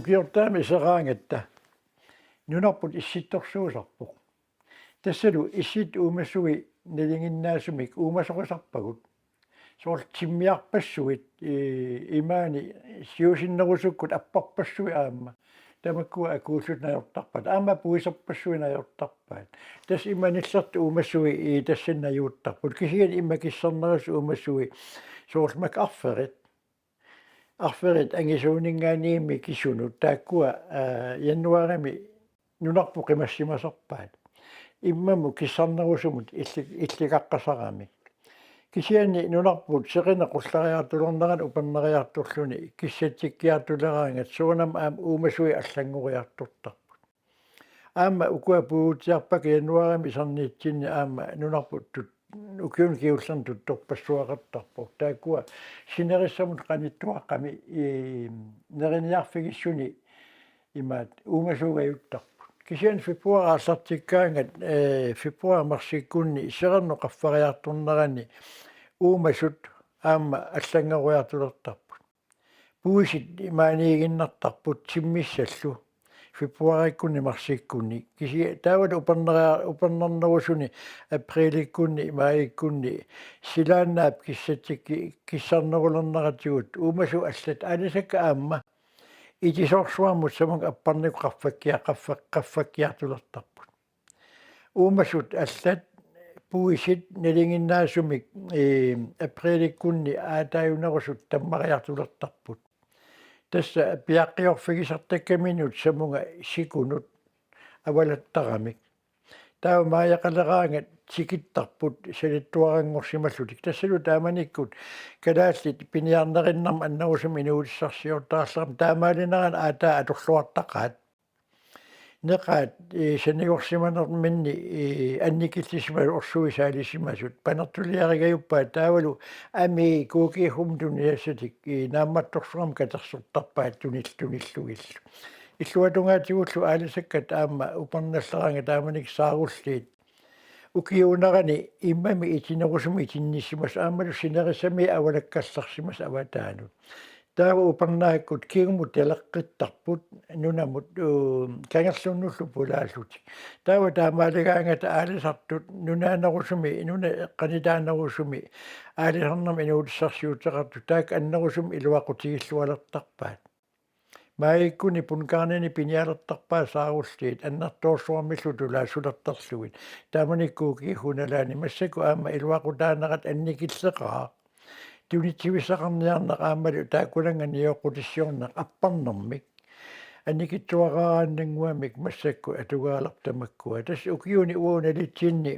ukiortaami iseraangetta nunarput issittorsuusarpoq tassalu issit uumassui nalinginnaasumik uumasoqisarpagut soortimmiarpassuit imaani siusinnerusukkut apparpassui aamma tamakkua akuullutnajortarpat aamma puisarpassuinajortarpaat tas imanillertu uumassui tassinnajuuttarput kisian immakissarnerus uumassui soormak arferit angisuuningaaniimmi kisunut taakkua januarimi nunarpu qimassimasarpaat immamu kissarnerusumut illikaqqasarami kisiani nunarput seqinaqqullariartulorneran upanneriarturluni kissatsikkiartuleraangat suunam uumasui allanguriarturtarput aamma ukua puutiarpak januarimi sarniitsinni aamma nunarput ukiun kiullerntut torpassuaqartarpoq taakkua sinerissamut qanittuaqqami neriniarfigissuni imaat uumasuugajuttarput kisian februaraallartikkaangat februarmarsikkunni seqernoqaffariarturnerani uumasut aamma аллангеруйартулертарпут puusit imaaniiginnartarput simmissallu februarikkunni marsikkunni kisi taawat upannernerusuni aprillikkunni maayikkunni silaannaap kissatsikki kissarnerulerneratigut uumasu allat aalisakka aamma itisorsuarmut samung apparniq qaffakkiartulertarput uumasut allat puisit nalinginnaasumik aprillikkunni aatayunerusut tammariartulertarput tassa piaqqiorfigisartakkaminut samunga sikunut avalattaramik taa maayaqaleraangat sikittarput salittuarangorsimallutik tassalu taamanikkut kalaallit piniarnerinnarma annerusum inuulissarsiortaarleram taamaalinaran aataa atorluartaqaat neqaat sanigorsimanerminni annikillismalu orsuisaalissimasut panertuliarigajuppaat taavalu ami kuukiihumtuniassatik naammattorsuram katersortarpaat tunillugillu illuatungaatигуллу аалисаккат аама упарналлераанга тааманик сааруллиит укиунерани иммами итинерусуми итинниссимас аамалу синерисами авалаккалларсимас аватаанут таава упарнааккут кигмут ялеққиттарпут нунамут кангерлуннуллу пулааллути таава таамаалигаангата аалисартут нунаанерусуми нуна эққанитаанерусуми аалисарнам инуулиссарсиутеқарту таак аннерусум илуақутигиллуалертарпаат маиккуни пункаарнани пиниалертарпаа сааруллиит аннартуорсуармиллу тулаасулертарлугит тааманиккууки хуналаани массаку аама илуақутаанерат анникиллеқаа тунитсивисақарниарнеқ аамалу тааккулангани иоқутиссиорнеқ аппарнэрмик анникитсуарааннангуамик массакку атугаалартамаккуа тас укиуни ууналитсинни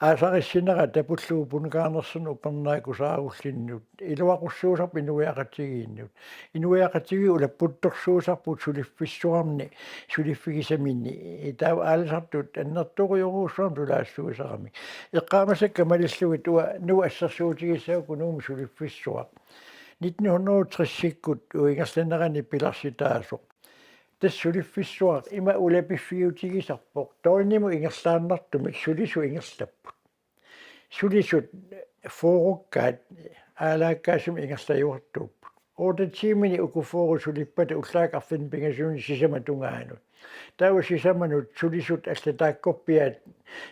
аасариссинера тапуллуу пункаарнерсуну уппернааку сааруллиннут илуақуссуусарпу инуяақатсигииннут инуяақатсиги улаппутторсуусарпут сулиффиссуарни сулиффигисаминни таа аалисартут аннертуриоруусsuarm тулаассуисарами эққаамасакка малиллугит уа нуа ассерсуутигиссааку нуум сулиффиссуа 1960-сиккут уингерланерани пиларситаасоқ тассулиффиссуар има улапиффиутигисарпоқ тоонниму ингерлааннартумик сулису ингерлаппут сулисут форуккаат аалааккаасум ингерлаюартууппут оотатсиимини укуфору сулиппата уллаакарфин пингасууни сисаматунгаанут таава сисаманут сулисут аллатааккорпиаат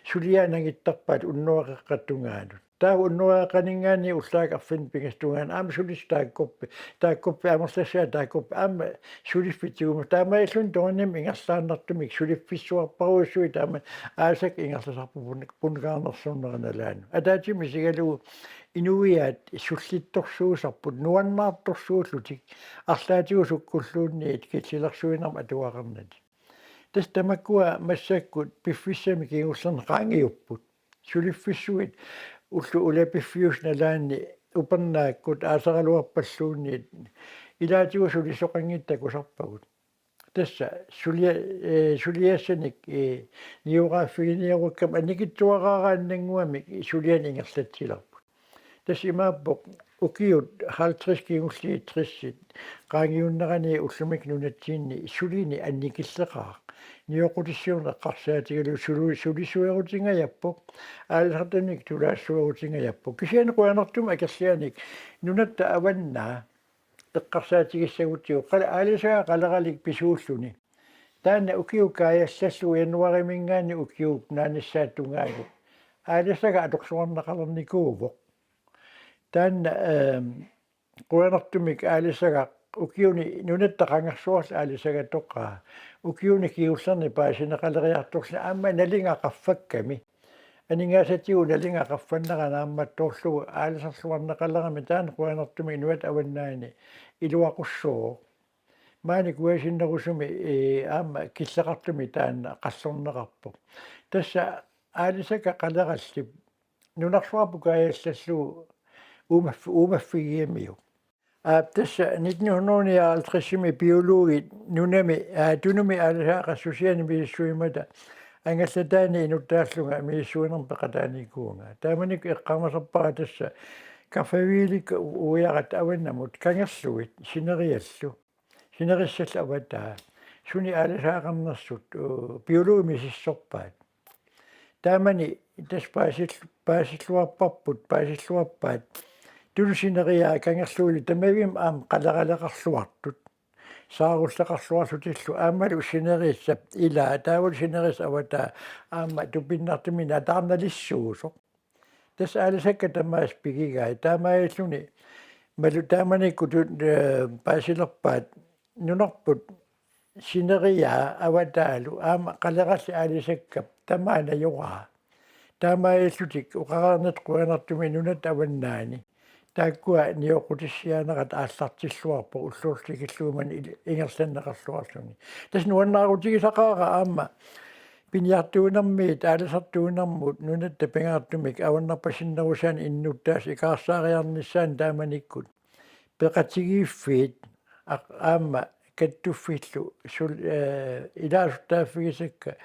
сулиаанагиттарпаат уннуақеққаттунгаанут таава уннуақанингаани уллаакарфин пингастунгаан аама сулис тааккорпи амерлассаа тааккорпи аама сулиффитигума таамаиллун тоонним ингерлааннартумик сулиффиссуарпаруссуи таама аасак ингерласарпу пункаарнерсуунераналаану атаатими сигалугу инуиаат суллитторсуусарпут нуаннаарторсууллутик арлаатигу суккуллуунниит китсилерсуинарма атуақарнати тас тамаккуа массаккут пиффиссами кигуллерне qaangiupпут сулиффиссуит уллу улапиффиусналаанни упернааккут аасаралуарпаллуунниит илаатигу сулисоқангиттакусарпагут тасса сулиассаник ниугааффигиниаруккам анникитсуараарааннангуами сулиан ингерлатсиларпут тас имааппоқ укиут 50 кигулли 30 qaangiunnerani уллумик нунатсиинни сулини анникиллеқаа ниоқутиссиунеққарсаатигалу сулисуерутингаяппоқ аалсартаник тулаассуерутингаяппоқ кисианеқуанертум акерлианик нунатта аваннаа теққарсаатигиссагутсиу қала аалисага қалералик писууллуни таанна укиукааяссаллу януаримингаани укиук нааниссааттунгаагу аалисага аторсуарнақалерникуувоқ таанна қуанартумик аалисага укиуни нунаттақангерсуарла аалисага тоққаа укиуни киуллерни паасинеқалериарторла аама налингақарфакками анингаасатиу налингақарфаннеранаамматторлугу аалисарлуарнеқалерами таана қуанартуми нуат аваннаани илуақуссоо маани куасиннерусуми аама киллеқартуми таана қаллорнеқарпо тасса аалисака қалераллип нунарсуарпукааяссаллуу умаффигиамиу тасса 1950-ми биологи нунами тунуми аалисаақа сусиани миссуимата ангаллатаани инуттааллунга миссуинерм пеқатааникуунга тааманик эққармасарпара тасса кафавилик уярат аваннамут кангерлуит синериаллу синериссалла аватаа суни аалисаақарнерсут биологи мисиссорпаат таамани тас паасиллуарпарпут паасиллуарпаат тулусинериаа кангерлуули тамавим аам қалералеқарлуартут сааруллеқарлуарлутиллу аамалу синериссап илаа таавул синерис аватаа аама тупиннартумина атаарналиссуусо тас аалисакка тамаас пигигай таамаиллуни малу тааманикку паасилерпаат нунарпут синериаа аватаалу аама қалералли аалисаккап тамаана юраа таамаиллутик уқараарнат қуанартуми нунат аваннаани тааккуа ниоқутиссианерат ааллартиллуарпо уллуурлигиллууман ингерланнеқарлуарлуни тас нуаннаарутигисақаара аама пиниартуунэрмиит аалисартуунэрмут нунатта пингаартумик аваннарпасиннерусаан иннуттаас икаарсаариарниссаан тааманиккут пеқатигииффиит аама каттуффиллу сул илаасуттааффигисакка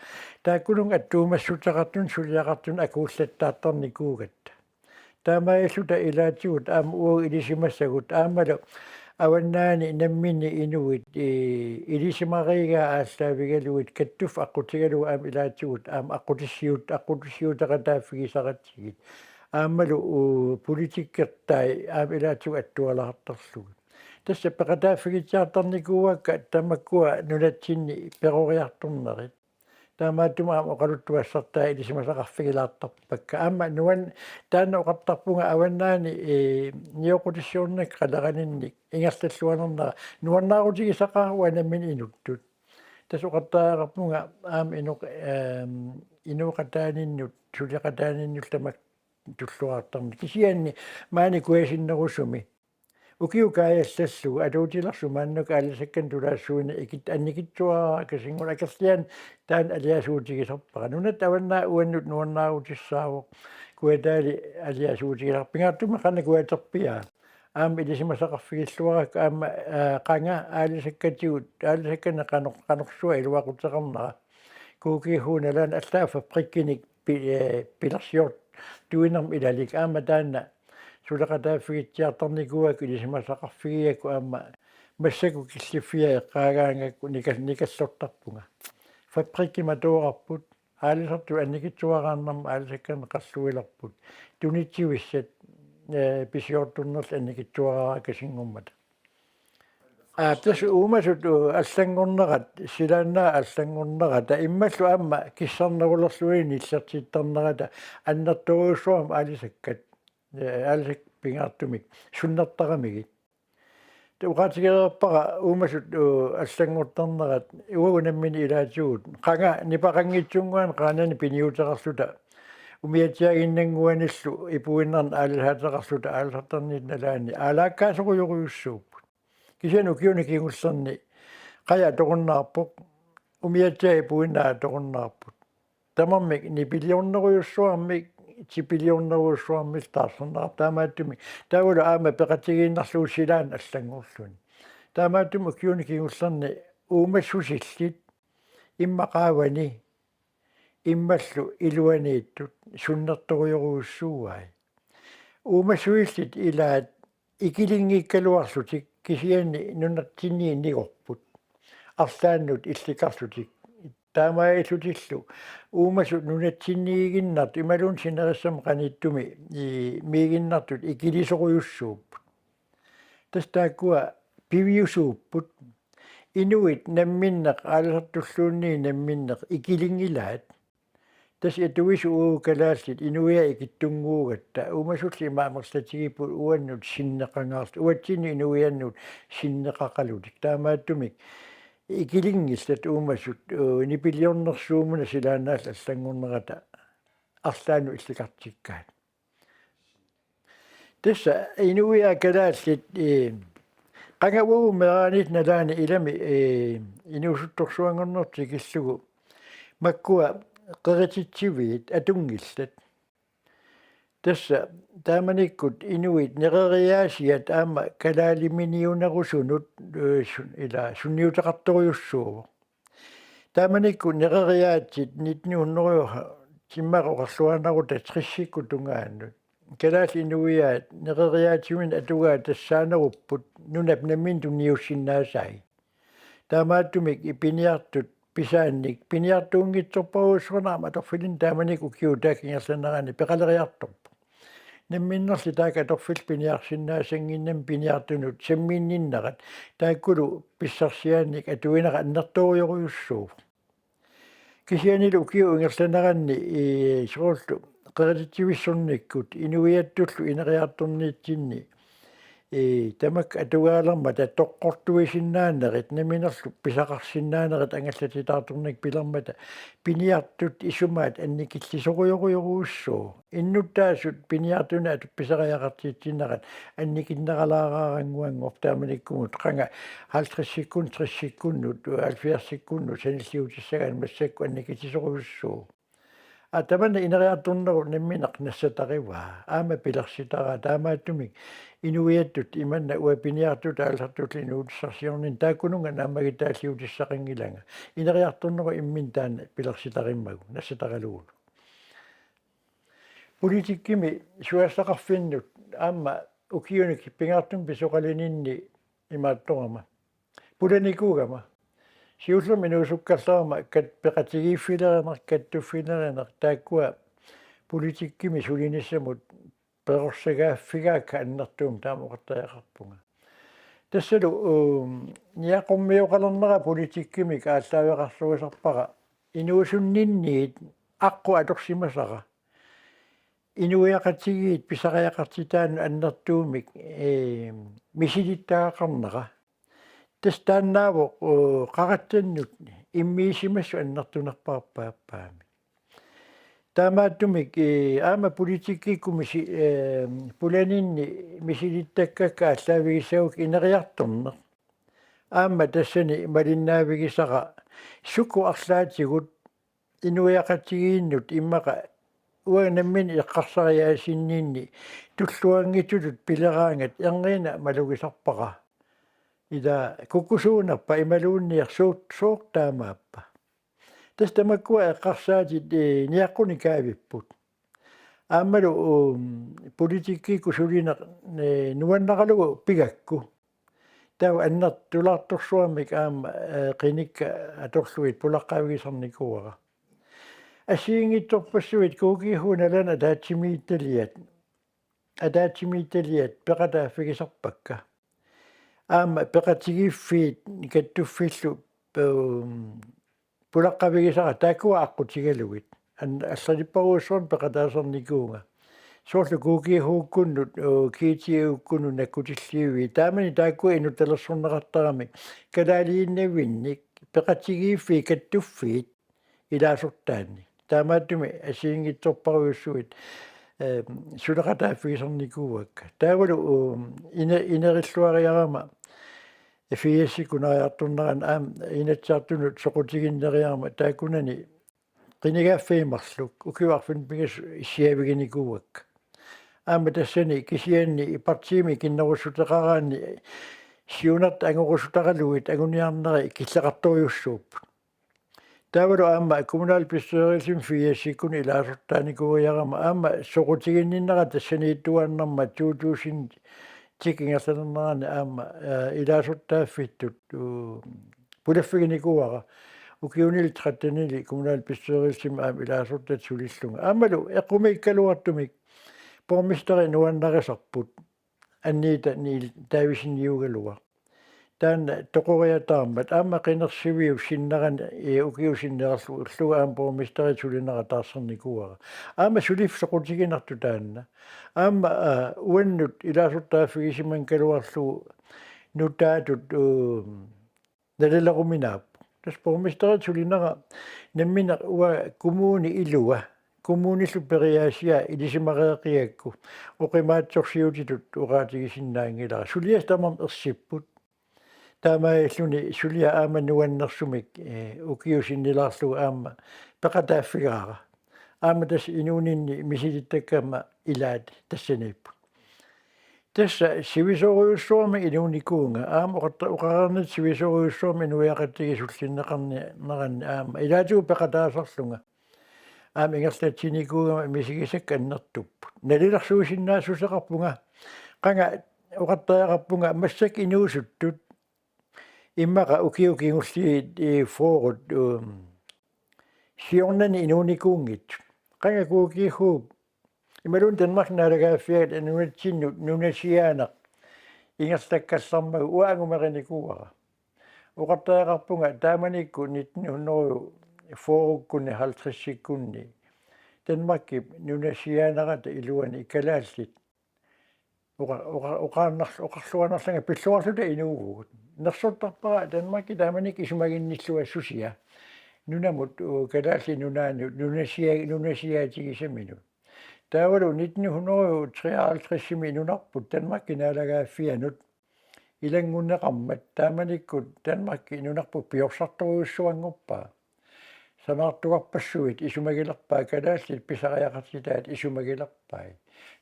тааккулун аттуумассутеқартун сулиақартун акууллаттаартарникуугатта таамаиллута илаатигут аама уу илисимассагут аамалу аваннаани наммини инуит илисимарига ааллаавигалуит каттуф аққутигалу аама илаатигут аама аққутиссиутеқатааффигисаратсигит аамалу политиккертай аама илаатигу аттуалаартарлугу тасса пеқатааффигитсаартарникууакка тамаккуа нулатсинни перориарторнерит таамааттума оқалуттуассартаа илисимасақарфигилаартарпакка аама нуан таана оқартарпунга аваннаани ниоқутиссууннак қалеранинник ингерллуанернера нуаннаарутигисақаруа наммин инуттут тас оқартаареқарпунга аама инуқатааниннут сулиқатааниннул тамак туллуаартарни кисианни маани куасиннерусуми укиукааяссаллугу алуутиларсу мааннук аалисаккан тулаассууни икит анникитсуараа касингула акерлиан таан алиасуутигисарпара нунат аваннаа уаннут нуаннаарутиссаавоқ куатаали алиасуутигиларпингаартума қана куатерпиаа аама илисимасақарфигиллуарак аама қанга аалисаккатигут аалисаккана қанорсуа илуақутеқарнера куукихууналаан аллаа фабриккиник пиларсиорт туинерм илалик аама таанна сулеқатааффигитсиартарникуак илисимасақарфигиакку аама массаку киллиффиа эққаагаангакку никассортарпунга фабрикки матуорарпут аалисарту анникитсуараарнарма аалисаккана қаллуиларпут тунитсивиссат писиортуннерл анникитсуараа касингуммата тас уумасут аллангорнерат силааннаа аллангорнерата иммаллу аама киссарнерулерлуини иллертиттарнерата аннерторуссуам аалисаккат аалисак пингаартумик суннертарамигит туqaatigelerpara umasut аллангортарнерат уагунаммини илаатигут qanga нипақангитсунгуан qaanani пиниутеқарлута умиатиагиннангуаниллу ипуиннерн ааллаатеқарлута ааллартарнит налаани аалааккаасоқуйоруйуссууппут кисану киуни кигуллерни qaya тоқуннаарпоқ умиатиа ипуиннаа тоқуннаарпут тамармик ни биллионнеруйуссуармик типиллионнеруйуссуармил таарсернера таамааттуми таавула аама пеқатигииннарлуу силаан аллангорлуни таамааттуми киуни кигуллерни уумассусиллит иммақаавани иммаллу илуанииттут суннерторуйоруйуссууай уумассуиллит илаат икилингиккалуарлутик кисиани нунартинни нигорпут арлааннут илликарлутик таамаиллутиллу уумасу нунатсинниигиннарт ималуун синериссам qaниттуми миигиннартут икилисоруйуссууппут тастааккуа piviusuupput inuit namminneq aalерtulluunni namminneq ikilingilaat tas atuisu uukalaassit inuia ikittunguugatta umasulli maamerlatigiput uannut sinneqangaarlu uatsini inuiannut sinneqaqalutik taamaattumik ikilingillat uumasut nipiliornersuumuna silaanaalla allangornerata арлаану илликартиккаат тасса инуиа калааллит qangavuu meeraanit nalaani ilami inuusuttorsuangornerti killugu makkua qerititsivit atungillat tassa taamanikkut inuit nereriaasiat aama kalaaliminiunerusunut ila sunniutaqartoriussuugu taamanikku nereriaatsit nitnuunneruha timmaroqarluanaruta trissikku tungaannut kalaali inuiaat nereriaatimin atugaa tassaanerupput nunap nammin tunniussinnaasai taamaattumik ipiniartut pisaannik piniartuungitsorparuussornaama atorfilin taamanikku kiutakingerlanerani peqaleriartorpu namminnerli taaka atorfil piniarsinnaasangginnam piniartunut sammiinninnerat taakkulu pissarsiaannik atuinera annertorioruyussuu kisianilu ukiu ingerlaneranni soorlu qerititivissornikkut inuiattullu ineriartorniitsinni tamak atugaalerma tattoqqortuisinnaannerit naminerlu pisaqarsinnaannerit angallatitaartornik pilermata piniartut isumaat annikillisoruyoruyoruussuu innuttaasut piniartuna atu pisaqajaqartiitsinnerat annikinneralaaraaranguanngor taamanikkumut qanga 50 30 70 sanilliutissagaan massakku annikillisoruyussuu atamanna ineriartorneru nammineq nassataqivaa aama pilersitaraa taamaattumik inuiattut imanna uapiniartut aallertullin uutissarsiornin taakkununga naamagitaalliutissaqangilanga ineriartorneru immin taanna pilersitarimmagu nassataqaluunu politikkimi suassaqarfinnut aama ukiunik pingaartum pisoqalininni imaattorama pulanikuugama siullermi nuusukkallerma kat peqatigiiffilereneq kattuffilereneq taakkua politikkimi sulinissamut perorsagaaffigaakka annertuum taamoqartariaqarpunga tassalu niaqormiuqalernera politikkimi kaallaavеqarlugisarpaqa inuusunninniit aqqu atorsimasaqa inuiaqatigiit pisaqajaqartitaanu annertuumik misilittaaqarnera tastaannaavo qaqattannut immiisimassu annertunerpaarpaappaami taamaattumik aama politikkikkumisi pulaninni misilittakkakka allaavigissauk ineriartorneq aama tassani malinnaavigisaqa sukku arlaatigut inuiaqatigiinnut immaqa uanammin eqqarsariaasinniinni tulluangitulut pileraangat erniina malugisarpaqa ida kukusuunerpa imaluunnier soortaamaappa tastamakkua eqqarsaatit niaqquni kaavipput aammalu politikkiikku sulineq nuannaqalugu pigakku tau annertulaartorsuamik aama qinikka atorluit pulaqqaavigisarnikuara asiingitsorpassuit kuukihuunalana ataatsimiittaliat peqataaffigisarpakka aama peqatigiiffiit kattuffillu pulaqqavigisara taakkua aqqutigalugit аллалиппаруусsuun peqataasernikuunga soorlu kuukihuukkunnut kiitiukkunu nakkutillиуи таамани тааккуа инуталерсорнеқартарами калаалииннавинник peqatigiiffi kattuffiit илаасортаанни таамааттуми асиингитсорпаруйуссуит сулеқатааффигисерникууакка таавалу инериллуариарама фиассикунариарторнеран аам инатсаартунут соқутигиннериарма тааккунани qinigaaffimарлук укиуарфин пигас иссиавигиникууакка аама тассани кисианни ипартиими киннерусутеқараанни сиунерт ангорусутаралуит агуниарнери киллеқарториуссууппут таавалу аама коммунал писсеерисим фиассиккун илаасортааникууяарама аама соқутигинниннера тассанииттуааннарма 2000 тикингерланернаани аама илаасортааффиттут пулаффигиникууара укиунил траттанили коммунал писсеерисим аама илаасортат сулиллунга аамалу эққумиккалуартумик пормистери нуаннерисарпут анниита нил таависинниугалуа таана тоқориатаармат аама қинерсивиу синнеран укиусиннерарлу уллуга аама промистерит сулинера таарсерникуара аама сулиффеқутигинарту таанна аама уаннут илаасуртааффигисиман калуарлу нутаатут налелеруминаап тас промистерит сулинера наммина уа коммуни илуа коммуниллу периаасиа илисимареэқиакку оқимаатсорсиутитут ураатигисиннаангилара сулиас тамам ерсиппут таамаиллуни сулиа аама нуаннерсумик укиусиннилаарлугу аама пеқатааффигаара аама тас инуунинни мисилиттаккама илаат тассаниппу тасса сивисориуссуарми инууникуунга аама оқарнит сивисориуссуарми нуяқаттигисуллиннеқарни неранни аама илаатигу пеқатаасарлунга аама ингерлатсиникуугама мисигисак аннертуппут налиларсуусиннаасусеқарпунга қанга оқаттаяқарпунга массак инуусуттут иммаqa ukiukingulliit foorut siornani inuunikuungit qangakuukiihuup imalun Danmark naalagaafiat anunatsinnut nunasiaanaq ingertakkallarmagu uaangumarinikuara uqartaaqarpunga taamanikku 1900 foorukkunni 50-sikkunni Danmarkip nunasiaanarata iluani ikalaallit oqarluanarlanga pilluarluta inuugugut нерсуттарпара Данмарки тааманик исумагинниллуассусиа нунамут калаалли нунаанут нунасиатигисамину таавалу 1953 нунарпут Данмарки наалагааффианут илангуннеқармат тааманиккут Данмарки нунарпу пиорсарторуйуссуангорпаа санаартуарпассуит исумагилерпаа калаалли писариақартитаат исумагилерпаа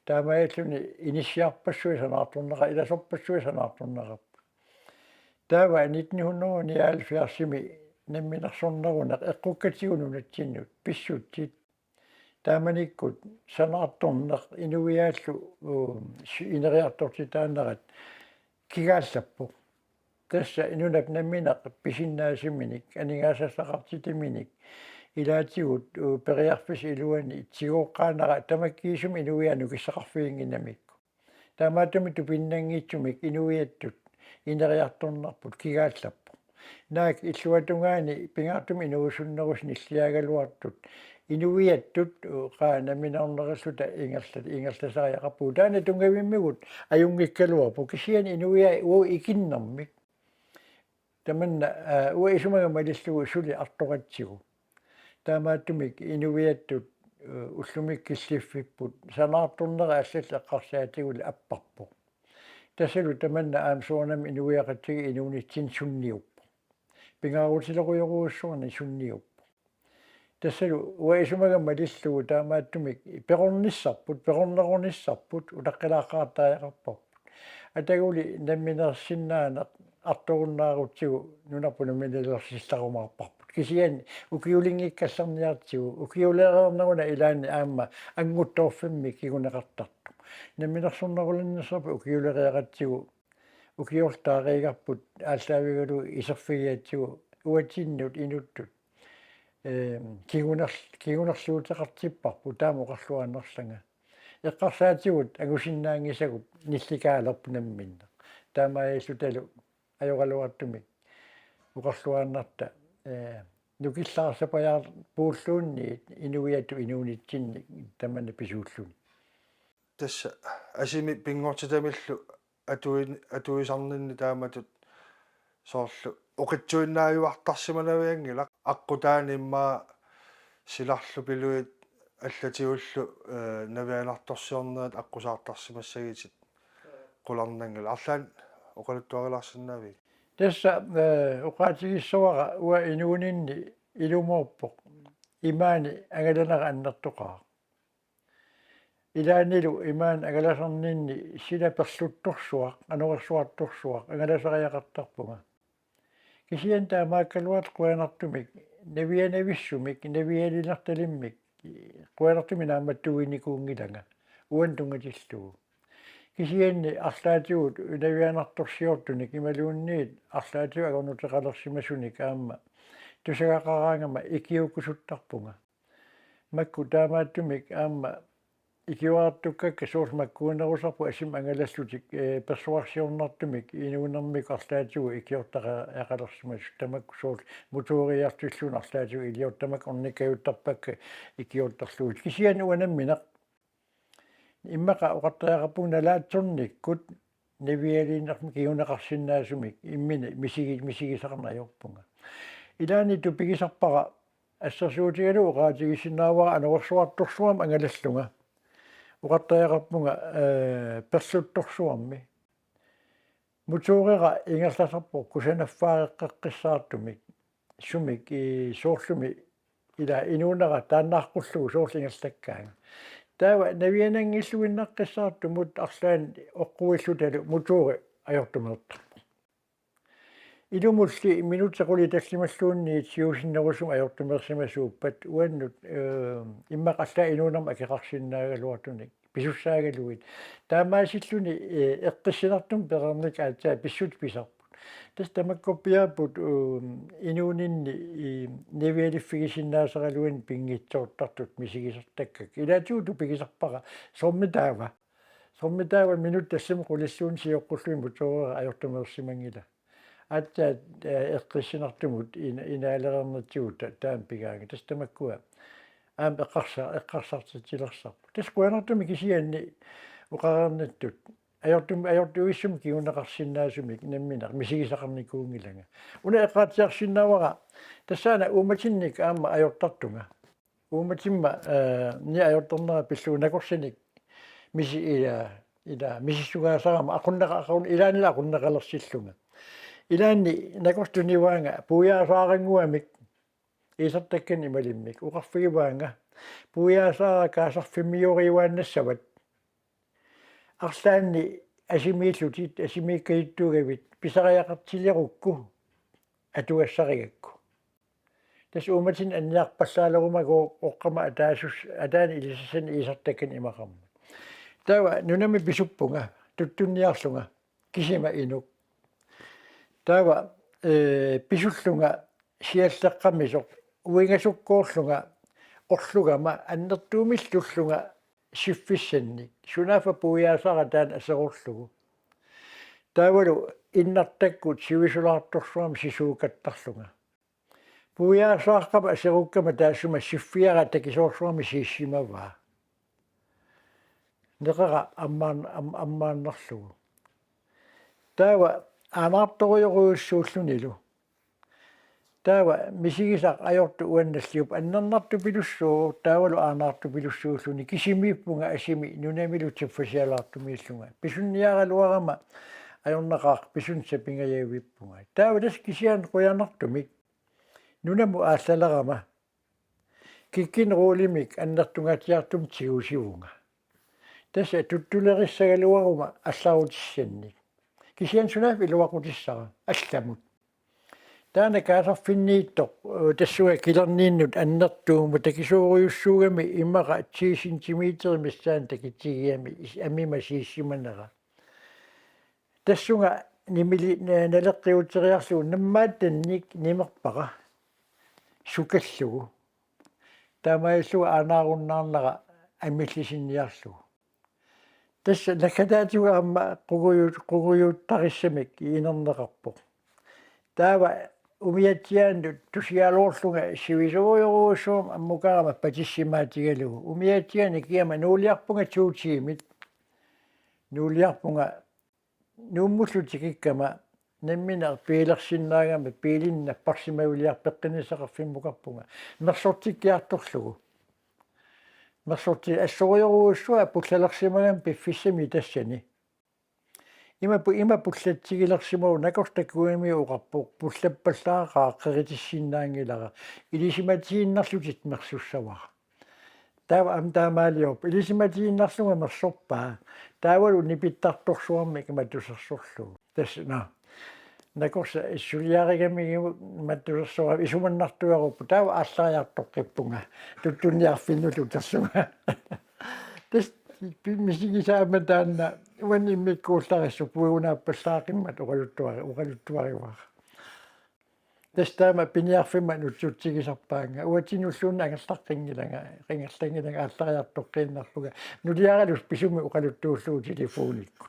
таамааллуни инissиарпассуи санаарторнера иласорпассуи санаарторнерап таава 1979-ми намминерсорнеруна эққуккатигунунатсиннут писсуттит тааманиккут санаарторнер инуиааллу инериартортитаанерат кигааллаппу тасса инунап намминеқ писиннаасиминик анигаасассақартитиминик илаатигут периарфис илуани тигооққаанера тамаккиисум инуиану киссақарфиингинамикку таамаатами тупиннангиитсумик инуиаттут инериарторнарпут кигааллаппу наак иллуатунгаани пингаартуми инуусуннерус ниллиагалуартут инуиаттут қаа наминарнериллута ингерласариақарпу таана тунгавиммигут аюнгиккалуарпу кисиани инуиа уу икиннэрмик таманна уу исумагамалиллугу сули арторатсигу таамааттумик инуиаттут уллумик киллиффиппут санаарторнера аллалла эққарсаатигули аппарпу тассалу таманна аамсуарнами инуиақатсиги инуунитсин сунниуппу пингаарутилеруйоруussуарни сунниуппу тассалу уаисумагаммалиллугу таамааттумик пеқорнерунissarput улаққилааққаартааяқарпарпут атагули намминерсиннаанеқ арторуннаарутсигу нунарпуна минилерсилларумаарпарпут кисиани укиулингиккалларниартигу укиулеернеруна илаани аама ангутторфимми кигунеқартарту намминерсорнерулиннерсарпу укиулериақатсигу укиортаариигарпут ааллаавигалу исерфигиатсигу уатсиннут инуттут кигунерлуутеқартиппарпу таама оқарлуааннерлага эққарсаатигут агусиннаангисагут нилликаалерпу намминна таамааллуталу ajorалуартумик оқарлуааннарта нукиллаарсапаяар пууллуунни инуиату инуунитсинни тамана писууллуни тасса асими пингортитамиллу атуисарнинни тааматут соорлу оқитсуиннааюартарсиманавиангила аққутааниммаа силарлу пилуит аллатигуллу навианарторсиорнерат аққусаартарсимассагитит қуларнангила арлаан оқалуттуариларсинави тасса оқаатигиссуара уа инуунинни илумоорпоқ имаани агаланера аннертоқаа илаанилу имаан агаласарнинни сила перлутторсуақ анорерсуарторсуақ агаласариақартарпунга кисиан таамааккалуат қуанартумик навианависсумик навиалиларталиммик қуанартуми нааматтуиникуунгилага уан тунгатиллугу кисианни арлаатигут навианарторсиортуник ималуунниит арлаатигу агорнутеқалерсимасуник аама тусагақараангама икиуккусуттарпунга макку таамааттумик аама икиуаартуккакка суусмаккуунерусарпу асим ангалаллутик персуарсиорнартумик инуунэрмик арлаатигу икиортара яқалерсимас тамакку суус мутуориартиллуун арлаатигу илиортамак орникаюттарпакка икиортарлуут кисиан уанамминақ иммақа оқартаақарпу налаатсорниккут невиалиннарми киунеқарсинаасумик иммини мисигисақарнаajorpunga илаани тупигисарпара ассерсуутигалу уqaатигисиннаавара анерсуарторсуам ангалаллунга уqartaaqarpunga персутторсуарми мутуурера ингерласарпо кусанаффаареққиссаартумик сумик соорлуми ила инуунера тааннааққуллугу соорлингерлаккаага таава навианангиллуиннаққиссаартумут арлаан оққуиллуталу мутуури ajortumertarpu илумулли минутеқули таллималлуунни сиусиннерусум ajortumersimasuuppat уаннут иммақалла инуунерма акеқарсиннаагалуартуник писуссаагалуит таамаасиллуни эққиссинартум перерник аатаа писсут писарпут тас тамаккоппиааппут инуунинни невиалиффигисиннаасералуин пингитсооттартут мисигисертаккак илаатууту пигисарпара сормитаава минут тассам қулиссуун сиоққуллуи мутуурера ajortumersimangила атта эққиссинартумут инаалерернатсуут таам пигаага тас тамаккуа аам эққарсартитилерсарпу тас куанартуми кисианни уқарернаттут ajortuissum kiunneqarsinnaasumik намминер мисигисақарникуунгилага уна эққаатсиарсиннаавара тассаана ууматинник аама ajortartunga ууматимма ни ajortornera пиллуунакорсиник миси ила мисиссугаасарама ақуннеқақарун илаанила ақуннеқалерсиллунга илаанни накортуниваанга пуяасаарангуамик исертаккани малиммик уқарфигиваанга пуяасаара каасарфимиориуааннассават арлаанни асимииллутит асимиккаиттугавит писариақартилерукку атуассаригакку тас ууматин анниарпассаалерумаго оққама атаани илиссан исертаккани имақарма тава нунами писуппунга туттунниарлунга кисима инук тава писуллунга сиаллеққамисоқ уингасуккоорлунга орлугама аннертуумиллуллунга сиффиссанник сунафа пуяасара таан асерурлугу тавалу иннартаккут сивисулаарторсуам сисуукаттарлунга пуяасааққама асеруккама таассума сиффиара такисоорсуами сииссимаваа неқара аммааннарлугу тава анаарториоруйуссууллунилу тава мисигисақ ajortu уанналлиуп аннернарту пилуссуу таавалу аanaartu пилуссууллуни кисимииппунга асими нунамилу тиффасиалаартумииллунга писунниаралуарама ajornaqaaq писунса пингаяавиппунга таавалас кисиан қуянартумик нунаму ааллалерама киккинеруулимик аннертунгатиартум тигусивунга таса туттулериссагалуарума алларутиссанник кисиан сунаф илуақутиссара алламут таана каасарфинниитто тассуа килернииннут аннертууму такисууриуссуугами иммаqa 10 сантиметр миссаан такитигиами амима сииссиманера тассунга нимили налеққиутериарлугу наммааттанник нимерпара сукаллугу таамаиллуга aanааруннаарнера аммиллисинниарлугу тасса накатаатуга амма қугуюуттариссамик иинернеқарпоқ таава умиатсиаанну тусиалоорлунга сивисуйоруусуум аммукарама патиссимаатигалугу умиатсиани киама нуулиарпунга туутиимит нуулиарпунга нууммуллутикиккама намминер пиилерсиннаагама пиилинна парсимавилиарпеққинисақарфиммукарпунга мерсортиккиарторлугу мерсорти ассориорууссуа пуллалерсимагам пиффиссами тассани има пуллатсигилерсимау накортаккуими уқарпоқ пуллаппаллаараа қеритиссиннаангилара илисиматииннарлутит мерсуссавара таава амтаамаалиоп илисиматииннарлунга мерсорпаа таавалу нипиттарторсуарми киматусерсорлугу тассна накорса иссулиаригами маттусерсуа исуманнартуаруппу таава ааллариартоққиппунга туттунниарфиннулу тассунга тас мисигисаама таанна уанниммиккууллариссу пуунааппаллаақиммат уқалуттуаривара тастаама пиниарфима нутсутсигисарпаанга уатинуллуунна ангерлаққингилага рингерлангилага ааллариартоққииннарлуга нулиаралус писуми уқалуттууллуу телефоникку